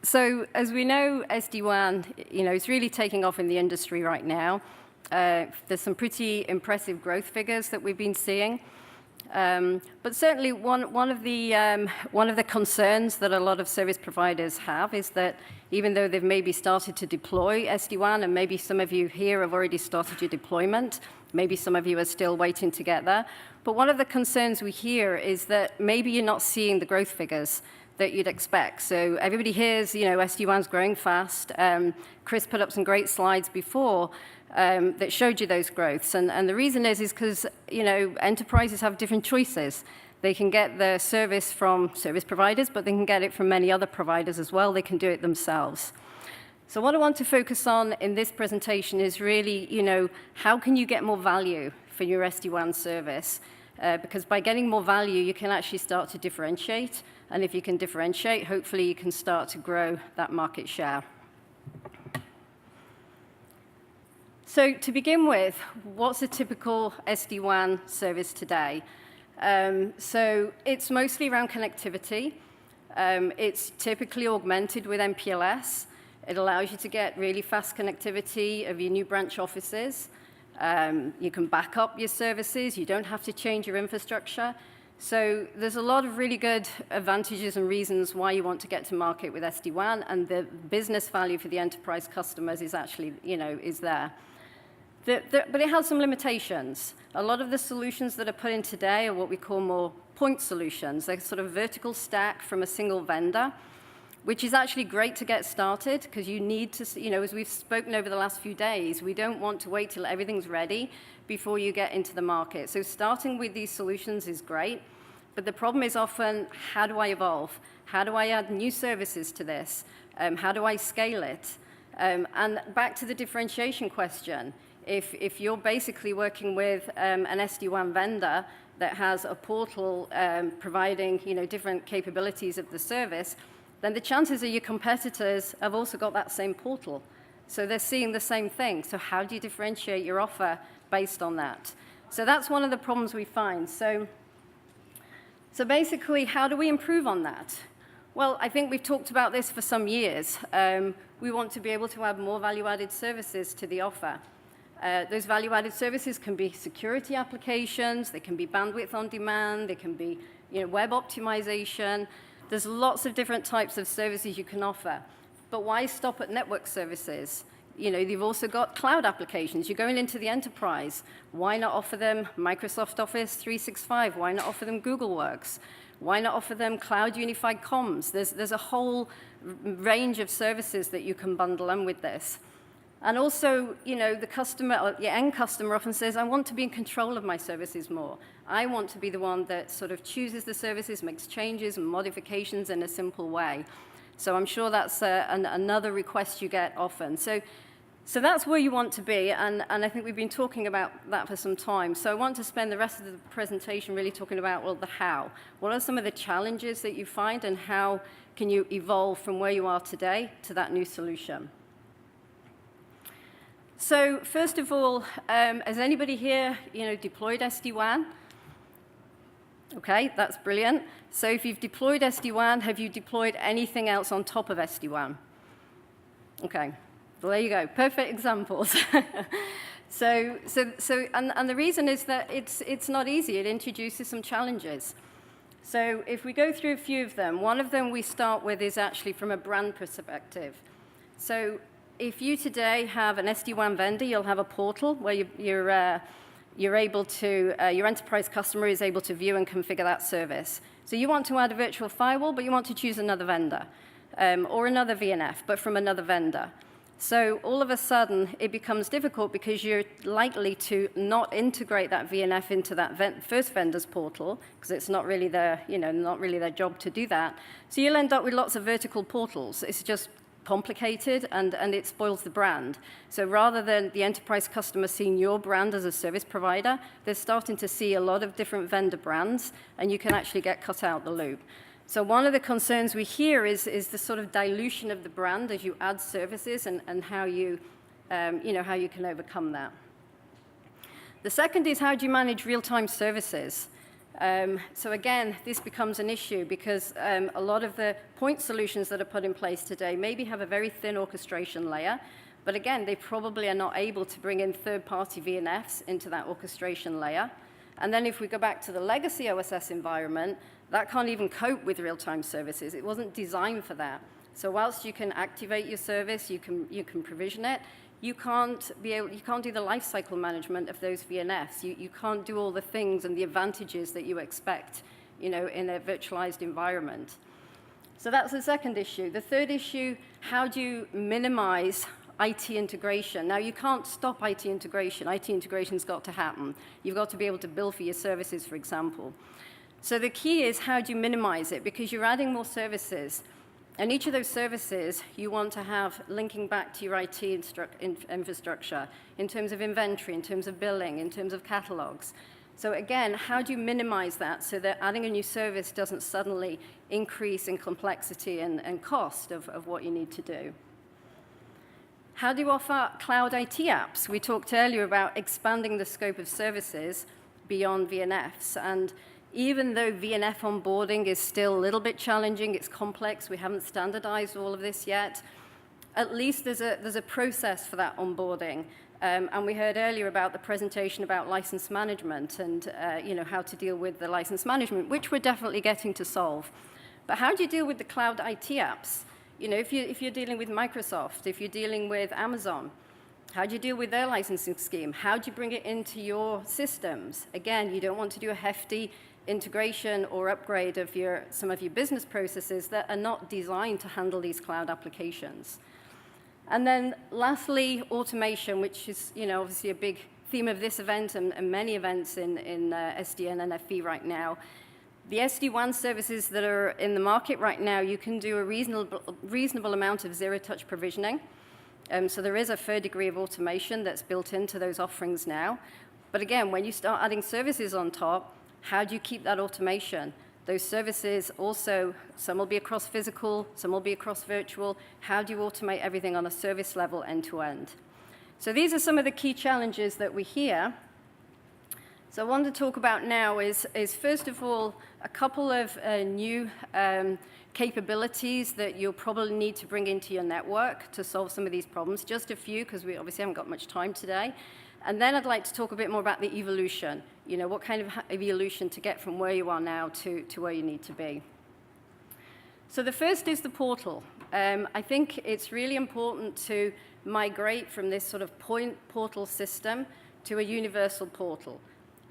So as we know, SD-WAN, is really taking off in the industry right now. There's some pretty impressive growth figures that we've been seeing. But certainly one of the concerns that a lot of service providers have is that even though they've maybe started to deploy SD-WAN, and maybe some of you here have already started your deployment, maybe some of you are still waiting to get there, but one of the concerns we hear is that maybe you're not seeing the growth figures that you'd expect. So everybody hears, SD-WAN's growing fast. Chris put up some great slides before that showed you those growths. And the reason is because, enterprises have different choices. They can get their service from service providers, but they can get it from many other providers as well. They can do it themselves. So what I want to focus on in this presentation is really, how can you get more value for your SD-WAN service? Because by getting more value, you can actually start to differentiate. And if you can differentiate, hopefully you can start to grow that market share. So to begin with, what's a typical SD-WAN service today? So it's mostly around connectivity. It's typically augmented with MPLS. It allows you to get really fast connectivity of your new branch offices. You can back up your services. You don't have to change your infrastructure. So there's a lot of really good advantages and reasons why you want to get to market with SD-WAN, and the business value for the enterprise customers is actually, is there. But it has some limitations. A lot of the solutions that are put in today are what we call more point solutions. They're sort of vertical stack from a single vendor, which is actually great to get started because you need to, as we've spoken over the last few days, we don't want to wait till everything's ready before you get into the market. So starting with these solutions is great, but the problem is often, how do I evolve? How do I add new services to this? How do I scale it? And back to the differentiation question, if you're basically working with an SD-WAN vendor that has a portal providing different capabilities of the service, then the chances are your competitors have also got that same portal. So they're seeing the same thing. So how do you differentiate your offer based on that? So that's one of the problems we find. So basically, how do we improve on that? Well, I think we've talked about this for some years. We want to be able to add more value-added services to the offer. Those value-added services can be security applications, they can be bandwidth on demand, they can be web optimization. There's lots of different types of services you can offer. But why stop at network services? You've also got cloud applications. You're going into the enterprise. Why not offer them Microsoft Office 365? Why not offer them Google Works? Why not offer them cloud unified comms? There's a whole range of services that you can bundle in with this. And also, the customer, or your end customer often says, I want to be in control of my services more. I want to be the one that sort of chooses the services, makes changes and modifications in a simple way. So I'm sure that's another request you get often. So that's where you want to be, and I think we've been talking about that for some time. So I want to spend the rest of the presentation really talking about, well, the how. What are some of the challenges that you find, and how can you evolve from where you are today to that new solution? So first of all, has anybody here, deployed SD-WAN? Okay, that's brilliant. So if you've deployed SD-WAN, have you deployed anything else on top of SD-WAN? Okay, well, there you go. Perfect examples. So the reason is that it's not easy. It introduces some challenges. So if we go through a few of them, one of them we start with is actually from a brand perspective. So if you today have an SD-WAN vendor, you'll have a portal where you're able to, your enterprise customer is able to view and configure that service. So you want to add a virtual firewall, but you want to choose another vendor, or another VNF, but from another vendor. So all of a sudden, it becomes difficult because you're likely to not integrate that VNF into that first vendor's portal, because it's not really their job to do that. So you'll end up with lots of vertical portals. It's just complicated, and it spoils the brand. So rather than the enterprise customer seeing your brand as a service provider, they're starting to see a lot of different vendor brands, and you can actually get cut out the loop. So one of the concerns we hear is the sort of dilution of the brand as you add services, and how you can overcome that. The second is, how do you manage real-time services? So again, this becomes an issue because a lot of the point solutions that are put in place today maybe have a very thin orchestration layer, but again, they probably are not able to bring in third-party VNFs into that orchestration layer. And then if we go back to the legacy OSS environment, that can't even cope with real-time services. It wasn't designed for that. So whilst you can activate your service, you can provision it, you can't do the lifecycle management of those VNFs. You can't do all the things and the advantages that you expect, in a virtualized environment. So that's the second issue. The third issue, how do you minimize IT integration? Now, you can't stop IT integration. IT integration's got to happen. You've got to be able to bill for your services, for example. So the key is how do you minimize it? Because you're adding more services. And each of those services, you want to have linking back to your IT infrastructure in terms of inventory, in terms of billing, in terms of catalogs. So again, how do you minimize that so that adding a new service doesn't suddenly increase in complexity and cost of what you need to do? How do you offer cloud IT apps? We talked earlier about expanding the scope of services beyond VNFs. And even though VNF onboarding is still a little bit challenging, it's complex, we haven't standardized all of this yet, at least there's a process for that onboarding. And we heard earlier about the presentation about license management and how to deal with the license management, which we're definitely getting to solve. But how do you deal with the cloud IT apps? If you're dealing with Microsoft, if you're dealing with Amazon, how do you deal with their licensing scheme? How do you bring it into your systems? Again, you don't want to do a hefty integration or upgrade of some of your business processes that are not designed to handle these cloud applications. And then lastly, automation, which is obviously a big theme of this event and many events in SDN and FE right now. The SD-WAN services that are in the market right now, you can do a reasonable amount of zero-touch provisioning. So there is a fair degree of automation that's built into those offerings now. But again, when you start adding services on top, how do you keep that automation? Those services also, some will be across physical, some will be across virtual. How do you automate everything on a service level end-to-end? So these are some of the key challenges that we hear. So what I want to talk about now is first of all, a couple of new capabilities that you'll probably need to bring into your network to solve some of these problems. Just a few, because we obviously haven't got much time today. And then I'd like to talk a bit more about the evolution. What kind of evolution to get from where you are now to where you need to be. So the first is the portal. I think it's really important to migrate from this sort of point portal system to a universal portal.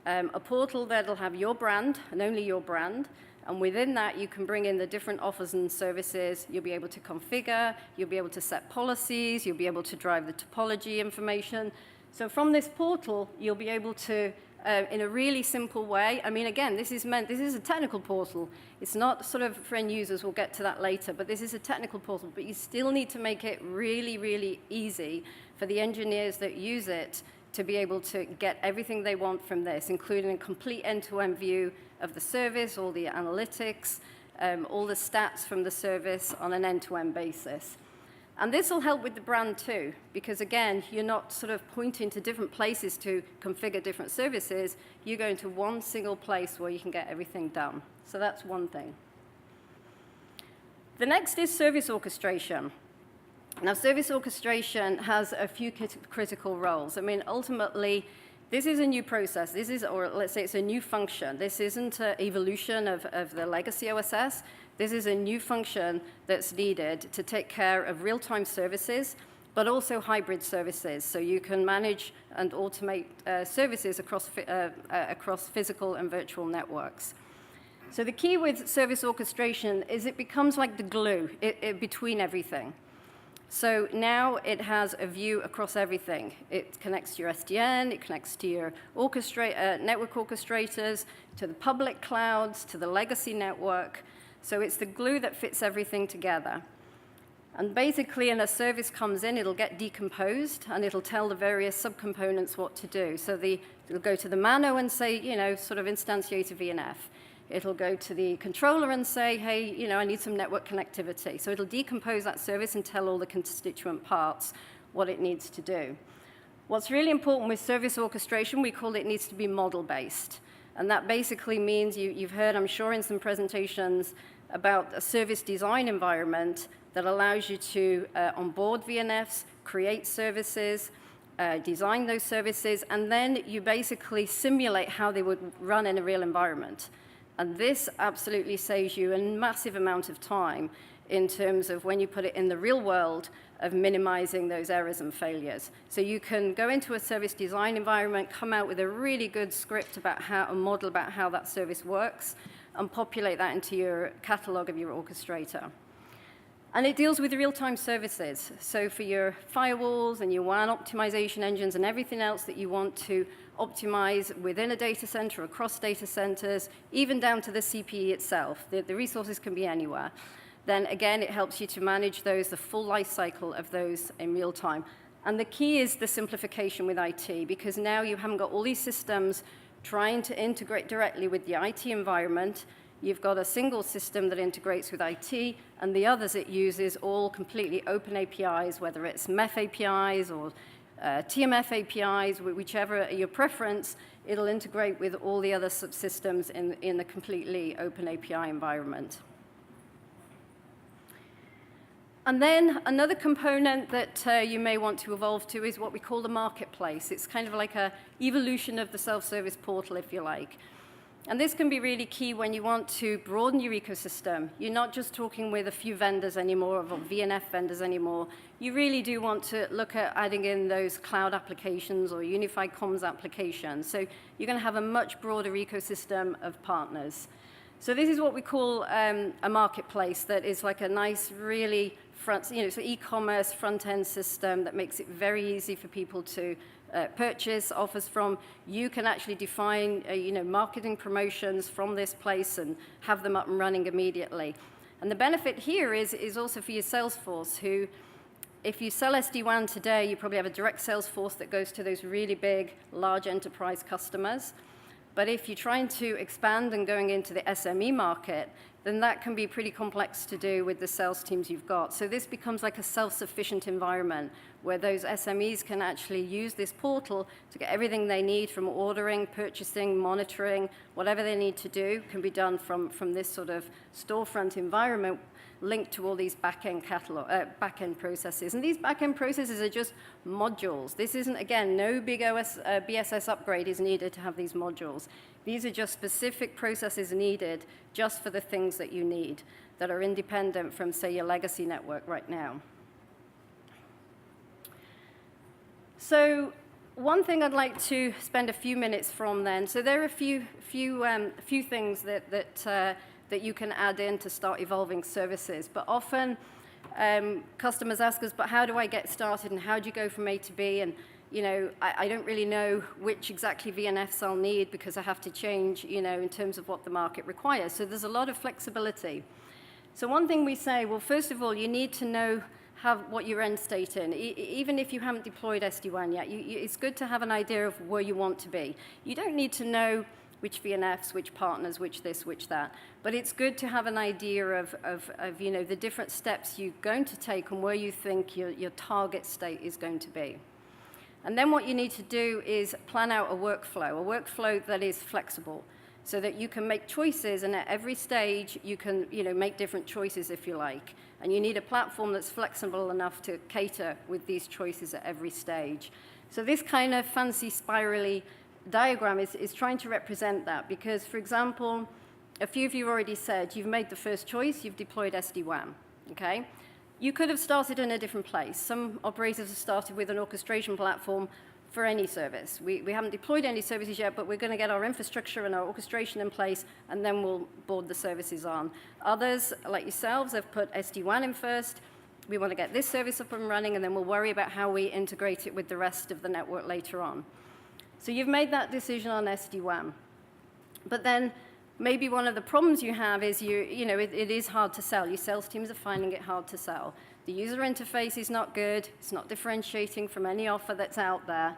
A portal that'll have your brand and only your brand. And within that, you can bring in the different offers and services. You'll be able to configure. You'll be able to set policies. You'll be able to drive the topology information. So from this portal, you'll be able to, in a really simple way, I mean, again, this is a technical portal. It's not sort of for end users, we'll get to that later, but this is a technical portal, but you still need to make it really, really easy for the engineers that use it to be able to get everything they want from this, including a complete end-to-end view of the service, all the analytics, all the stats from the service on an end-to-end basis. And this will help with the brand too, because again, you're not sort of pointing to different places to configure different services. You go into one single place where you can get everything done. So that's one thing. The next is service orchestration. Now, service orchestration has a few critical roles. I mean, ultimately, this is a new process. This is, or let's say it's a new function. This isn't an evolution of the legacy OSS. This is a new function that's needed to take care of real-time services, but also hybrid services. So you can manage and automate services across physical and virtual networks. So the key with service orchestration is it becomes like the glue between everything. So now it has a view across everything. It connects to your SDN, it connects to your network orchestrators, to the public clouds, to the legacy network. So it's the glue that fits everything together. And basically, when a service comes in, it'll get decomposed, and it'll tell the various subcomponents what to do. So it'll go to the Mano and say, sort of instantiate a VNF. It'll go to the controller and say, hey, I need some network connectivity. So it'll decompose that service and tell all the constituent parts what it needs to do. What's really important with service orchestration, we call it needs to be model-based. And that basically means you've heard, I'm sure, in some presentations about a service design environment that allows you to onboard VNFs, create services, design those services, and then you basically simulate how they would run in a real environment. And this absolutely saves you a massive amount of time in terms of when you put it in the real world of minimizing those errors and failures. So you can go into a service design environment, come out with a really good script about a model about how that service works, and populate that into your catalog of your orchestrator. And it deals with real-time services. So for your firewalls and your WAN optimization engines and everything else that you want to optimize within a data center, across data centers, even down to the CPE itself, the resources can be anywhere. Then again, it helps you to manage those, the full life cycle of those in real time. And the key is the simplification with IT, because now you haven't got all these systems trying to integrate directly with the IT environment. You've got a single system that integrates with IT, and the others it uses all completely open APIs, whether it's MEF APIs or TMF APIs, whichever your preference, it'll integrate with all the other subsystems in the completely open API environment. And then another component that you may want to evolve to is what we call the marketplace. It's kind of like an evolution of the self-service portal, if you like. And this can be really key when you want to broaden your ecosystem. You're not just talking with a few vendors anymore, or VNF vendors anymore. You really do want to look at adding in those cloud applications or unified comms applications. So you're going to have a much broader ecosystem of partners. So this is what we call a marketplace that is like a nice, really it's an e-commerce front-end system that makes it very easy for people to purchase offers from. You can actually define marketing promotions from this place and have them up and running immediately. And the benefit here is also for your sales force, who, if you sell SD-WAN today, you probably have a direct sales force that goes to those really big, large enterprise customers. But if you're trying to expand and going into the SME market, then that can be pretty complex to do with the sales teams you've got. So this becomes like a self-sufficient environment where those SMEs can actually use this portal to get everything they need from ordering, purchasing, monitoring, whatever they need to do can be done from this sort of storefront environment linked to all these back-end processes. And these back-end processes are just modules. This isn't, again, no big BSS upgrade is needed to have these modules. These are just specific processes needed just for the things that you need that are independent from, say, your legacy network right now. So one thing I'd like to spend a few minutes from then. So there are a few things that you can add in to start evolving services. But often customers ask us, but how do I get started and how do you go from A to B? And I don't really know which exactly VNFs I'll need because I have to change, in terms of what the market requires. So there's a lot of flexibility. So one thing we say, well, first of all, you need to have what your end state in. Even if you haven't deployed SD-WAN yet, it's good to have an idea of where you want to be. You don't need to know which VNFs, which partners, which this, which that. But it's good to have an idea of the different steps you're going to take and where you think your target state is going to be. And then what you need to do is plan out a workflow that is flexible, so that you can make choices, and at every stage you can make different choices if you like. And you need a platform that's flexible enough to cater with these choices at every stage. So this kind of fancy spirally diagram is trying to represent that, because, for example, a few of you already said you've made the first choice, you've deployed SD-WAN, okay? You could have started in a different place. Some operators have started with an orchestration platform for any service. We haven't deployed any services yet, but we're going to get our infrastructure and our orchestration in place, and then we'll board the services on. Others, like yourselves, have put SD-WAN in first. We want to get this service up and running, and then we'll worry about how we integrate it with the rest of the network later on. So you've made that decision on SD-WAN. But then maybe one of the problems you have is it is hard to sell. Your sales teams are finding it hard to sell. The user interface is not good. It's not differentiating from any offer that's out there.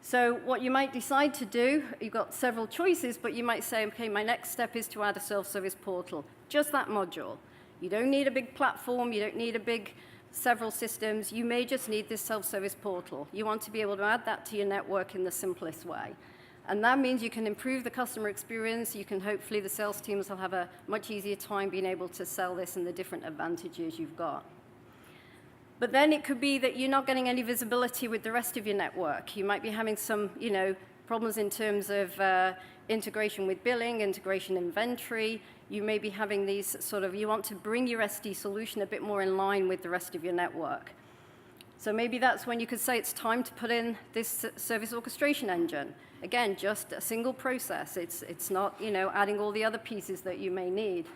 So what you might decide to do, you've got several choices, but you might say, okay, my next step is to add a self-service portal, just that module. You don't need a big platform. You don't need several systems. You may just need this self-service portal. You want to be able to add that to your network in the simplest way. And that means you can improve the customer experience. You can hopefully, the sales teams will have a much easier time being able to sell this and the different advantages you've got. But then it could be that you're not getting any visibility with the rest of your network. You might be having some, problems in terms of integration with billing, integration inventory. You may be having these you want to bring your SD solution a bit more in line with the rest of your network. So maybe that's when you could say it's time to put in this service orchestration engine. Again, just a single process. It's not, adding all the other pieces that you may need.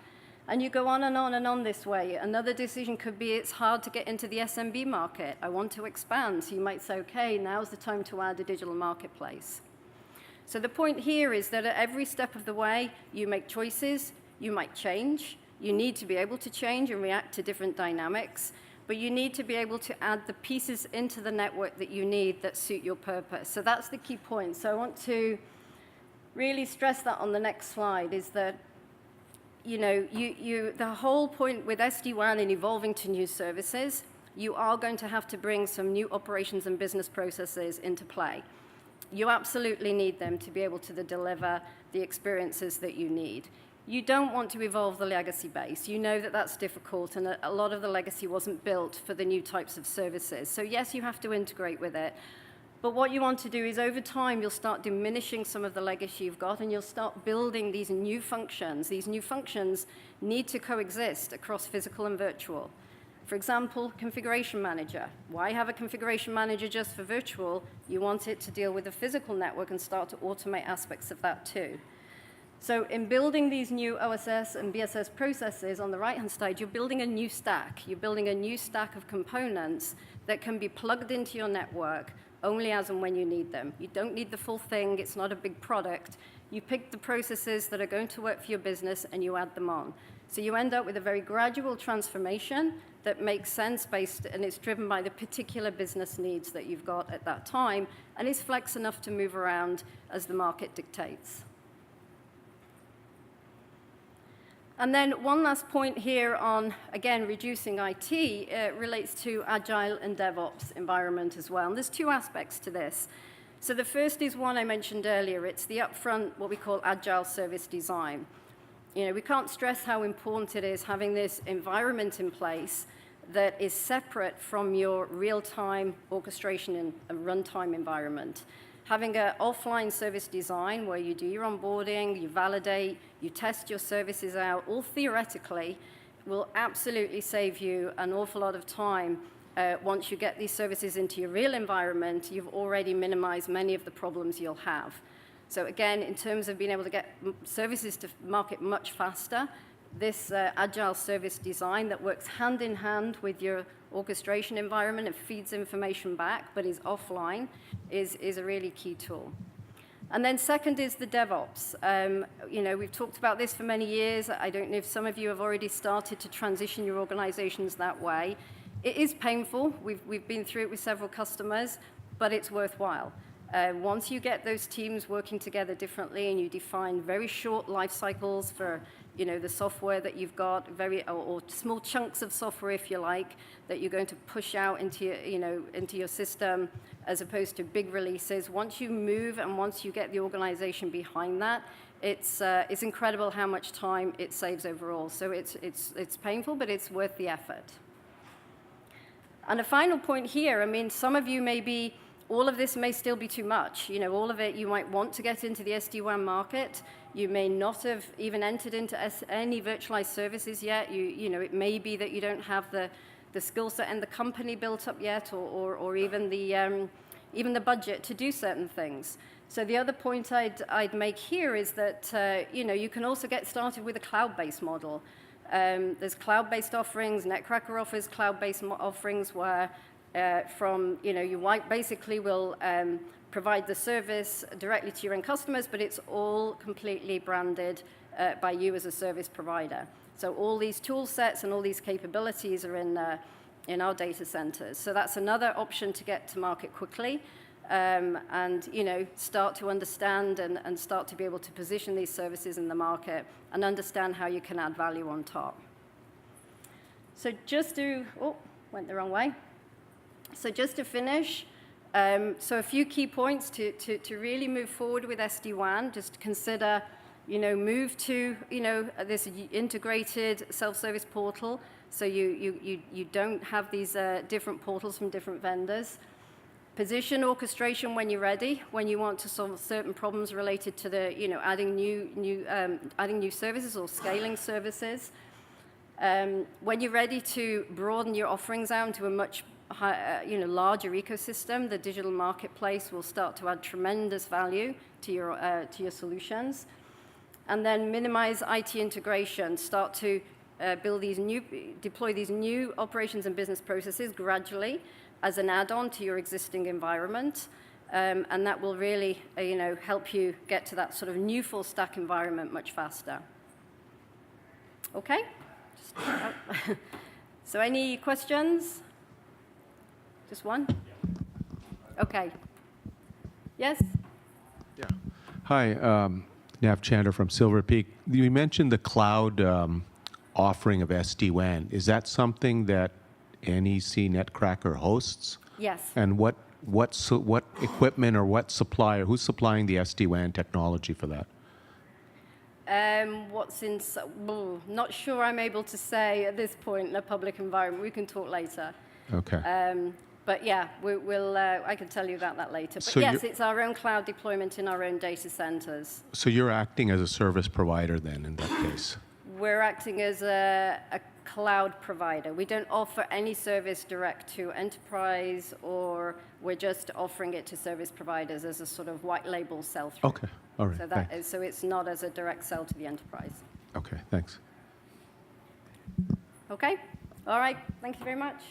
And you go on and on and on this way. Another decision could be it's hard to get into the SMB market. I want to expand. So you might say, okay, now's the time to add a digital marketplace. So the point here is that at every step of the way, you make choices, you might change. You need to be able to change and react to different dynamics. But you need to be able to add the pieces into the network that you need that suit your purpose. So that's the key point. So I want to really stress that on the next slide is that the whole point with SD-WAN and evolving to new services, you are going to have to bring some new operations and business processes into play. You absolutely need them to be able to deliver the experiences that you need. You don't want to evolve the legacy base. You know that that's difficult, and a lot of the legacy wasn't built for the new types of services. So yes, you have to integrate with it. But what you want to do is over time, you'll start diminishing some of the legacy you've got, and you'll start building these new functions. These new functions need to coexist across physical and virtual. For example, configuration manager. Why have a configuration manager just for virtual? You want it to deal with the physical network and start to automate aspects of that too. So in building these new OSS and BSS processes on the right-hand side, you're building a new stack. You're building a new stack of components that can be plugged into your network only as and when you need them. You don't need the full thing. It's not a big product. You pick the processes that are going to work for your business, and you add them on. So you end up with a very gradual transformation that makes sense and it's driven by the particular business needs that you've got at that time, and is flex enough to move around as the market dictates. And then one last point here on, again, reducing IT relates to agile and DevOps environment as well. And there's two aspects to this. So the first is one I mentioned earlier. It's the upfront, what we call agile service design. We can't stress how important it is having this environment in place that is separate from your real-time orchestration and runtime environment. Having an offline service design where you do your onboarding, you validate, you test your services out, all theoretically will absolutely save you an awful lot of time. Once you get these services into your real environment, you've already minimized many of the problems you'll have. So again, in terms of being able to get services to market much faster, this agile service design that works hand in hand with your orchestration environment and feeds information back but is offline is a really key tool. And then second is the DevOps. We've talked about this for many years. I don't know if some of you have already started to transition your organizations that way. It is painful. We've been through it with several customers, but it's worthwhile. Once you get those teams working together differently and you define very short life cycles for the software that you've got, or small chunks of software, if you like, that you're going to push out into your system, as opposed to big releases. Once you move and once you get the organization behind that, it's incredible how much time it saves overall. So it's painful, but it's worth the effort. And a final point here. Some of you all of this may still be too much. All of it, you might want to get into the SD-WAN market. You may not have even entered into any virtualized services yet. It may be that you don't have the skill set and the company built up yet, or even the budget to do certain things. So the other point I'd make here is that you can also get started with a cloud-based model. There's cloud-based offerings. Netcracker offers cloud-based offerings where you basically will provide the service directly to your end customers, but it's all completely branded by you as a service provider. So all these tool sets and all these capabilities are in our data centers. So that's another option to get to market quickly and start to understand and start to be able to position these services in the market and understand how you can add value on top. So went the wrong way. So just to finish, So a few key points to really move forward with SD-WAN, just consider, move to, this integrated self-service portal, so you don't have these different portals from different vendors. Position orchestration when you're ready, when you want to solve certain problems related to the, adding new services or scaling services. When you're ready to broaden your offerings out into a much larger ecosystem, the digital marketplace will start to add tremendous value to your solutions. And then minimize IT integration, start to deploy these new operations and business processes gradually as an add-on to your existing environment. And that will really, help you get to that sort of new full stack environment much faster. Okay? So any questions? Just one? Okay. Yes? Yeah. Hi, Nav Chandra from Silver Peak. You mentioned the cloud offering of SD-WAN. Is that something that NEC Netcracker hosts? Yes. And what equipment or what supplier, who's supplying the SD-WAN technology for that? Not sure I'm able to say at this point in a public environment. We can talk later. Okay. But yeah, I can tell you about that later. But So yes, it's our own cloud deployment in our own data centers. So you're acting as a service provider then in that case? We're acting as a cloud provider. We don't offer any service direct to enterprise, or we're just offering it to service providers as a sort of white label sell-through. Okay, all right. So it's not as a direct sell to the enterprise. Okay, thanks. Okay, all right, thank you very much.